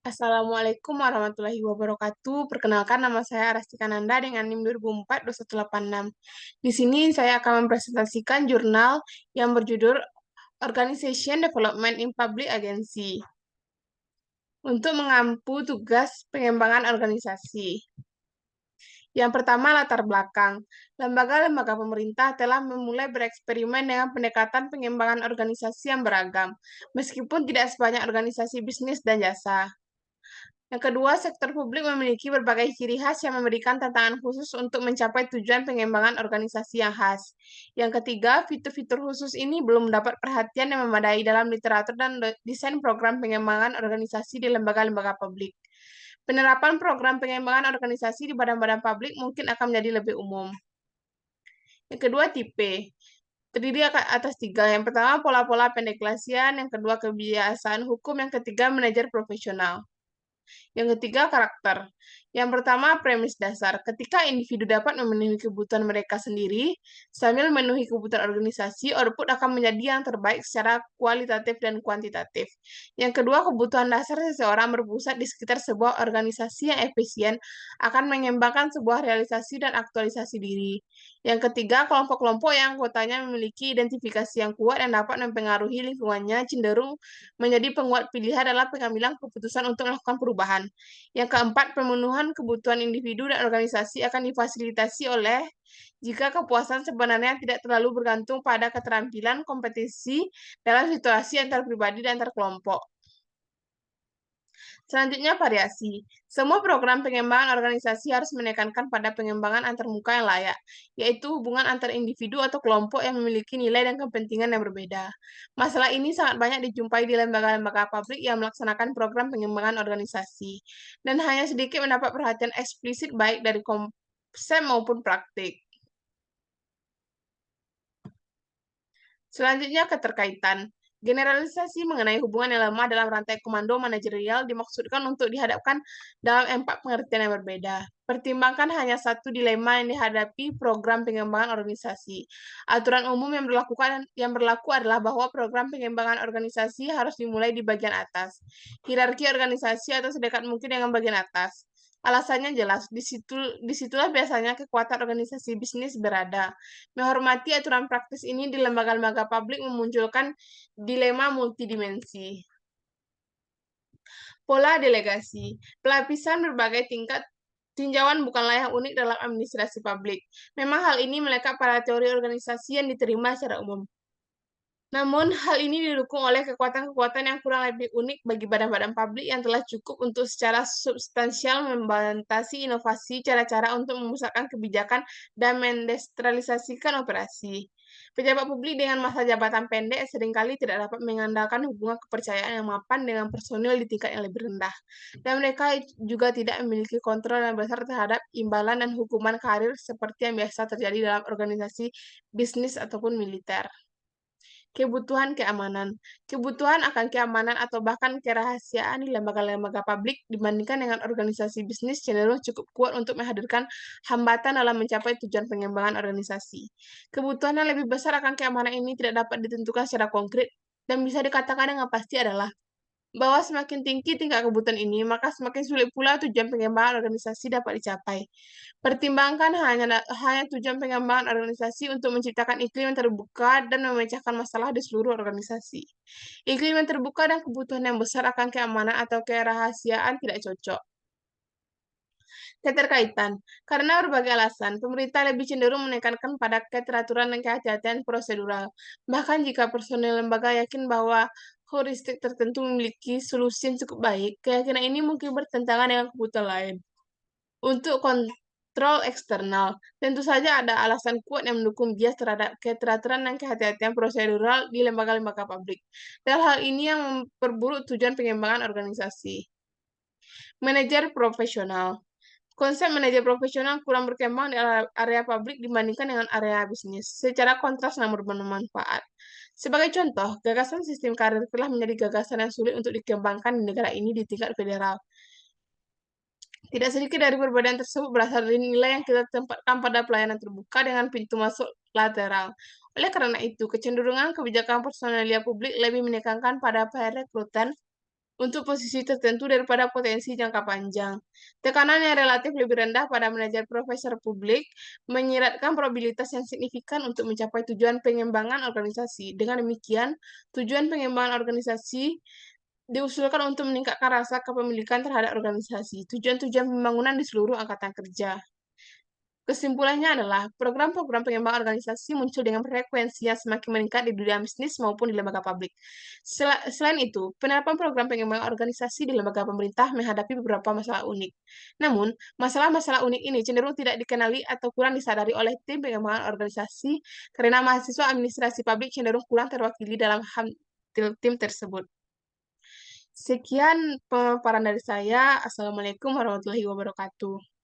Assalamualaikum warahmatullahi wabarakatuh. Perkenalkan nama saya Rastika Nanda dengan NIM 2004-2186. Di sini saya akan mempresentasikan jurnal yang berjudul Organization Development in Public Agency untuk mengampu tugas pengembangan organisasi. Yang pertama, latar belakang. Lembaga-lembaga pemerintah telah memulai bereksperimen dengan pendekatan pengembangan organisasi yang beragam, meskipun tidak sebanyak organisasi bisnis dan jasa. Yang kedua, sektor publik memiliki berbagai ciri khas yang memberikan tantangan khusus untuk mencapai tujuan pengembangan organisasi yang khas. Yang ketiga, fitur-fitur khusus ini belum mendapat perhatian yang memadai dalam literatur dan desain program pengembangan organisasi di lembaga-lembaga publik. Penerapan program pengembangan organisasi di badan-badan publik mungkin akan menjadi lebih umum. Yang kedua, tipe. Terdiri atas tiga. Yang pertama, pola-pola pendeklasian. Yang kedua, kebiasaan hukum. Yang ketiga, manajer profesional. Yang ketiga, karakter. Yang pertama, premis dasar. Ketika individu dapat memenuhi kebutuhan mereka sendiri, sambil memenuhi kebutuhan organisasi, output akan menjadi yang terbaik secara kualitatif dan kuantitatif. Yang kedua, kebutuhan dasar seseorang berpusat di sekitar sebuah organisasi yang efisien akan mengembangkan sebuah realisasi dan aktualisasi diri. Yang ketiga, kelompok-kelompok yang anggotanya memiliki identifikasi yang kuat dan dapat mempengaruhi lingkungannya cenderung menjadi penguat pilihan dalam pengambilan keputusan untuk melakukan perubahan. Yang keempat, pemenuhan kebutuhan individu dan organisasi akan difasilitasi oleh jika kepuasan sebenarnya tidak terlalu bergantung pada keterampilan kompetisi dalam situasi antar pribadi dan antar kelompok. Selanjutnya, variasi. Semua program pengembangan organisasi harus menekankan pada pengembangan antarmuka yang layak, yaitu hubungan antar individu atau kelompok yang memiliki nilai dan kepentingan yang berbeda. Masalah ini sangat banyak dijumpai di lembaga-lembaga publik yang melaksanakan program pengembangan organisasi, dan hanya sedikit mendapat perhatian eksplisit baik dari konsep maupun praktik. Selanjutnya, keterkaitan. Generalisasi mengenai hubungan yang lemah dalam rantai komando manajerial dimaksudkan untuk dihadapkan dalam 4 pengertian yang berbeda. Pertimbangkan hanya satu dilema yang dihadapi program pengembangan organisasi. Aturan umum yang berlaku adalah bahwa program pengembangan organisasi harus dimulai di bagian atas, hierarki organisasi atau sedekat mungkin dengan bagian atas. Alasannya jelas, disitulah biasanya kekuatan organisasi bisnis berada. Menghormati aturan praktis ini di lembaga-lembaga publik memunculkan dilema multidimensi. Pola delegasi. Pelapisan berbagai tingkat tinjauan bukanlah yang unik dalam administrasi publik. Memang hal ini melekat pada teori organisasi yang diterima secara umum. Namun, hal ini didukung oleh kekuatan-kekuatan yang kurang lebih unik bagi badan-badan publik yang telah cukup untuk secara substansial membatasi inovasi cara-cara untuk memusatkan kebijakan dan mendesentralisasikan operasi. Pejabat publik dengan masa jabatan pendek seringkali tidak dapat mengandalkan hubungan kepercayaan yang mapan dengan personil di tingkat yang lebih rendah, dan mereka juga tidak memiliki kontrol yang besar terhadap imbalan dan hukuman karir seperti yang biasa terjadi dalam organisasi bisnis ataupun militer. Kebutuhan keamanan. Kebutuhan akan keamanan atau bahkan kerahasiaan di lembaga-lembaga publik dibandingkan dengan organisasi bisnis cenderung cukup kuat untuk menghadirkan hambatan dalam mencapai tujuan pengembangan organisasi. Kebutuhan yang lebih besar akan keamanan ini tidak dapat ditentukan secara konkret dan bisa dikatakan dengan pasti adalah bahwa semakin tinggi tingkat kebutuhan ini, maka semakin sulit pula tujuan pengembangan organisasi dapat dicapai. Pertimbangkan hanya tujuan pengembangan organisasi untuk menciptakan iklim yang terbuka dan memecahkan masalah di seluruh organisasi. Iklim yang terbuka dan kebutuhan yang besar akan keamanan atau kerahasiaan tidak cocok. Keterkaitan. Karena berbagai alasan, pemerintah lebih cenderung menekankan pada keteraturan dan kehati-hatian prosedural. Bahkan jika personel lembaga yakin bahwa heuristik tertentu memiliki solusi yang cukup baik, keyakinan ini mungkin bertentangan dengan kebutuhan lain. Untuk kontrol eksternal, tentu saja ada alasan kuat yang mendukung bias terhadap keteraturan dan kehati-hatian prosedural di lembaga-lembaga publik. Dan hal ini yang memperburuk tujuan pengembangan organisasi. Manajer profesional. Konsep manajer profesional kurang berkembang di area publik dibandingkan dengan area bisnis, secara kontras namun bermanfaat. Sebagai contoh, gagasan sistem karir telah menjadi gagasan yang sulit untuk dikembangkan di negara ini di tingkat federal. Tidak sedikit dari perbedaan tersebut berasal dari nilai yang kita tempatkan pada pelayanan terbuka dengan pintu masuk lateral. Oleh karena itu, kecenderungan kebijakan personalia publik lebih menekankan pada perekrutan untuk posisi tertentu daripada potensi jangka panjang. Tekanan yang relatif lebih rendah pada manajer profesor publik menyiratkan probabilitas yang signifikan untuk mencapai tujuan pengembangan organisasi. Dengan demikian, tujuan pengembangan organisasi diusulkan untuk meningkatkan rasa kepemilikan terhadap organisasi, tujuan-tujuan pembangunan di seluruh angkatan kerja. Kesimpulannya adalah, program-program pengembangan organisasi muncul dengan frekuensi yang semakin meningkat di dunia bisnis maupun di lembaga publik. Selain itu, penerapan program pengembangan organisasi di lembaga pemerintah menghadapi beberapa masalah unik. Namun, masalah-masalah unik ini cenderung tidak dikenali atau kurang disadari oleh tim pengembangan organisasi karena mahasiswa administrasi publik cenderung kurang terwakili dalam tim tersebut. Sekian pemaparan dari saya. Assalamualaikum warahmatullahi wabarakatuh.